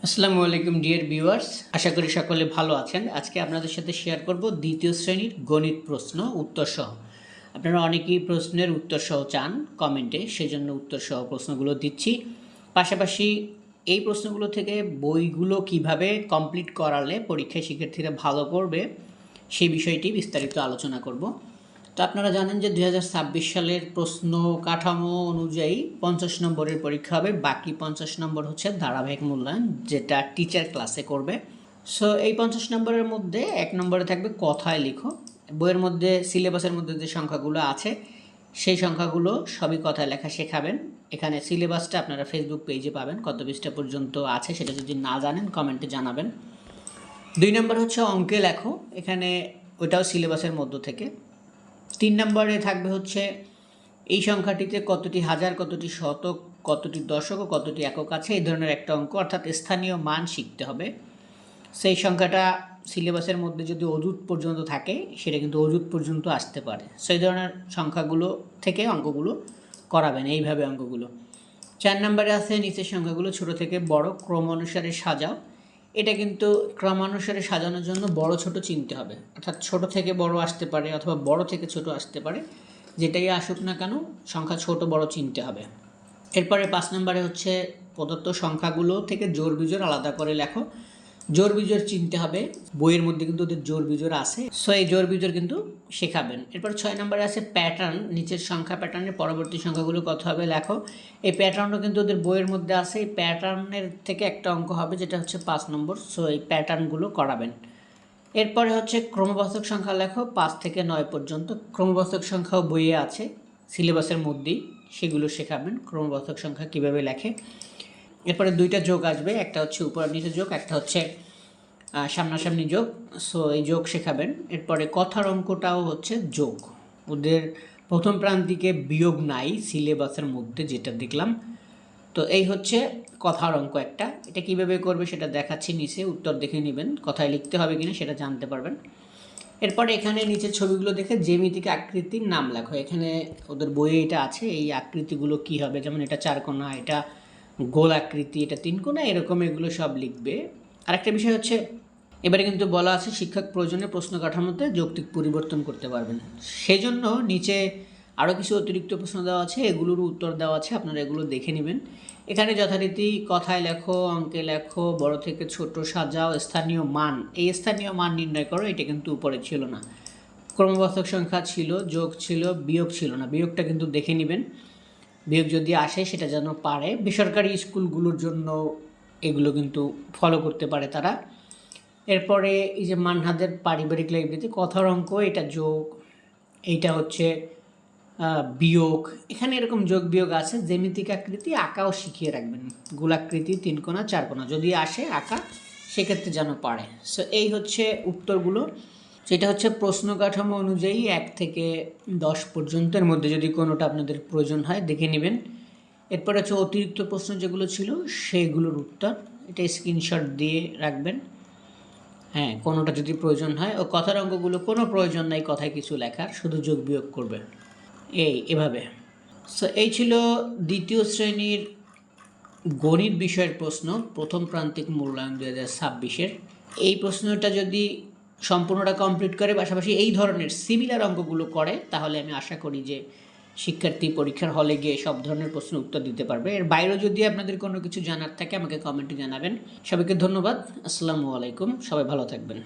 আসসালামু আলাইকুম dear viewers, আশা করি সকলে ভালো আছেন। আজকে আপনাদের সাথে শেয়ার করব দ্বিতীয় শ্রেণীর গণিত প্রশ্ন উত্তর সহ। আপনারা অনেকেই প্রশ্নের উত্তর সহ চান কমেন্টে, সেজন্য উত্তর সহ প্রশ্নগুলো দিচ্ছি। পাশাপাশি এই প্রশ্নগুলো থেকে বইগুলো কিভাবে কমপ্লিট করালে পরীক্ষায় শিক্ষার্থীরা ভালো করবে সেই বিষয়টি বিস্তারিত আলোচনা করব। তো আপনারা জানেন যে 2026 সালের প্রশ্ন কাঠামো অনুযায়ী 50 নম্বরের পরীক্ষা হবে, বাকি 50 নম্বর হচ্ছে ধারাবাহিক মূল্যায়ন, যেটা টিচার ক্লাসে করবে। সো এই 50 নম্বরের মধ্যে 1 নম্বরে থাকবে কথায় লিখো। বইয়ের মধ্যে সিলেবাসের মধ্যে যে সংখ্যাগুলো আছে সেই সংখ্যাগুলো সবই কথায় লেখা শেখাবেন। এখানে সিলেবাসটা আপনারা ফেসবুক পেজে পাবেন, কত পৃষ্ঠা পর্যন্ত আছে সেটা যদি না জানেন কমেন্টে জানাবেন। 2 নম্বর হচ্ছে অঙ্কে লেখো, এখানে ওইটাও সিলেবাসের মধ্য থেকে। 3 নম্বরে থাকবে হচ্ছে এই সংখ্যাটিতে কতটি হাজার, কতটি শতক, কতটি দশক ও কতটি একক আছে, এই ধরনের একটা অঙ্ক, অর্থাৎ স্থানীয় মান শিখতে হবে। সেই সংখ্যাটা সিলেবাসের মধ্যে যদি অযুত পর্যন্ত থাকে সেটা কিন্তু অযুত পর্যন্ত আসতে পারে। সেই ধরনের সংখ্যাগুলো থেকে অঙ্কগুলো করাবেন, এইভাবে অঙ্কগুলো। 4 নম্বরে আছে নিচের সংখ্যাগুলো ছোট থেকে বড় ক্রম অনুসারে সাজাও। এটা কিন্তু ক্রমানুসারে সাজানোর জন্য বড় ছোট চিনতে হবে, অর্থাৎ ছোট থেকে বড় আসতে পারে অথবা বড় থেকে ছোট আসতে পারে, যেটাই আসুক না কেন সংখ্যা ছোট বড় চিনতে হবে। এরপরে 5 নম্বরে হচ্ছে প্রদত্ত সংখ্যাগুলো থেকে জোড় বিজোড় আলাদা করে লেখো। জোড় বিজোড় চিনতে হবে, বইয়ের মধ্যে কিন্তু ওদের জোড় বিজোড় আছে, সো এই জোড় বিজোড় কিন্তু শেখাবেন। এরপর 6 নম্বরে আছে প্যাটার্ন, নিচের সংখ্যা প্যাটার্নের পরবর্তী সংখ্যাগুলো কত হবে লেখো। এই প্যাটার্নও কিন্তু ওদের বইয়ের মধ্যে আছে। এই প্যাটার্নের থেকে একটা অঙ্ক হবে যেটা হচ্ছে 5 নম্বর, সো এই প্যাটার্নগুলো করাবেন। এরপরে হচ্ছে ক্রমবাচক সংখ্যা লেখো 5 থেকে 9 পর্যন্ত। ক্রমবাচক সংখ্যাও বইয়ে আছে সিলেবাসের মধ্যেই, সেগুলো শেখাবেন ক্রমবাচক সংখ্যা কীভাবে লেখে। এরপরে 2টা যোগ আসবে, একটা হচ্ছে উপর নিচে যোগ, একটা হচ্ছে সামনাসামনি যোগ, সো এই যোগ শেখাবেন। এরপরে কথার অঙ্কটাও হচ্ছে যোগ, ওদের প্রথম প্রান্তিকে বিয়োগ নাই সিলেবাসের মধ্যে, যেটা দেখলাম। তো এই হচ্ছে কথার অঙ্ক একটা, এটা কিভাবে করবে সেটা দেখাচ্ছি নিচে, উত্তর দেখে নেবেন, কথায় লিখতে হবে কিনা সেটা জানতে পারবেন। এরপরে এখানে নিচের ছবিগুলো দেখে জ্যামিতিক আকৃতির নাম লেখো। এখানে ওদের বইয়ে এটা আছে, এই আকৃতিগুলো কি হবে, যেমন এটা 4 কোণা, এটা গোল আকৃতি, এটা 3 কোণা, এরকম এগুলো সব লিখবে। আরেকটা বিষয় হচ্ছে এবারে কিন্তু বলা আছে শিক্ষক প্রয়োজনে প্রশ্ন কাঠামোতে যৌক্তিক পরিবর্তন করতে পারবেন, সেই জন্য নিচে আরও কিছু অতিরিক্ত প্রশ্ন দেওয়া আছে, এগুলোর উত্তর দেওয়া আছে, আপনারা এগুলো দেখে নেবেন। এখানে যথারীতি কথায় লেখো, অঙ্কে লেখো, বড় থেকে ছোট সাজাও, স্থানীয় মান, এই স্থানীয় মান নির্ণয় করো, এটা কিন্তু উপরে ছিল না। ক্রমবাচক সংখ্যা ছিল, যোগ ছিল, বিয়োগ ছিল না, বিয়োগটা কিন্তু দেখে নেবেন, বিয়োগ যদি আসে সেটা যেন পারে। বেসরকারি স্কুলগুলোর জন্য এগুলো কিন্তু ফলো করতে পারে তারা। এরপরে এই যে মানহাদের পারিবারিক লাইব্রেরিতে কথার অঙ্ক, এটা যোগ, এইটা হচ্ছে বিয়োগ, এখানে এরকম যোগ বিয়োগ আছে। জ্যামিতিক আকৃতি আঁকাও শিখিয়ে রাখবেন, গোলাকৃতি, 3 কোণা, 4 কোণা যদি আসে আঁকা, সেক্ষেত্রে যেন পারে। সো এই হচ্ছে উত্তরগুলো, সেটা হচ্ছে প্রশ্ন কাঠামো অনুযায়ী 1 থেকে 10 পর্যন্তের মধ্যে, যদি কোনোটা আপনাদের প্রয়োজন হয় দেখে নেবেন। এরপর হচ্ছে অতিরিক্ত প্রশ্ন যেগুলো ছিল সেগুলোর উত্তর, এটা স্ক্রিনশট দিয়ে রাখবেন। হ্যাঁ, কোনোটা যদি প্রয়োজন হয়, ও কথার অঙ্কগুলো কোনো প্রয়োজন নাই কথায় কিছু লেখার, শুধু যোগ বিয়োগ করবে, এভাবে। সো এই ছিল দ্বিতীয় শ্রেণীর গণিত বিষয়ের প্রশ্ন, প্রথম প্রান্তিক মূল্যায়ন 2026-এর। এই প্রশ্নটা যদি সম্পূর্ণটা কমপ্লিট করে পাশাপাশি এই ধরনের সিমিলার অঙ্কগুলো করে, তাহলে আমি আশা করি যে শিক্ষার্থী পরীক্ষার হলে গিয়ে সব ধরনের প্রশ্নের উত্তর দিতে পারবে। এর বাইরেও যদি আপনাদের কোনো কিছু জানার থাকে আমাকে কমেন্টে জানাবেন। সবাইকে ধন্যবাদ, আসসালামু আলাইকুম, সবাই ভালো থাকবেন।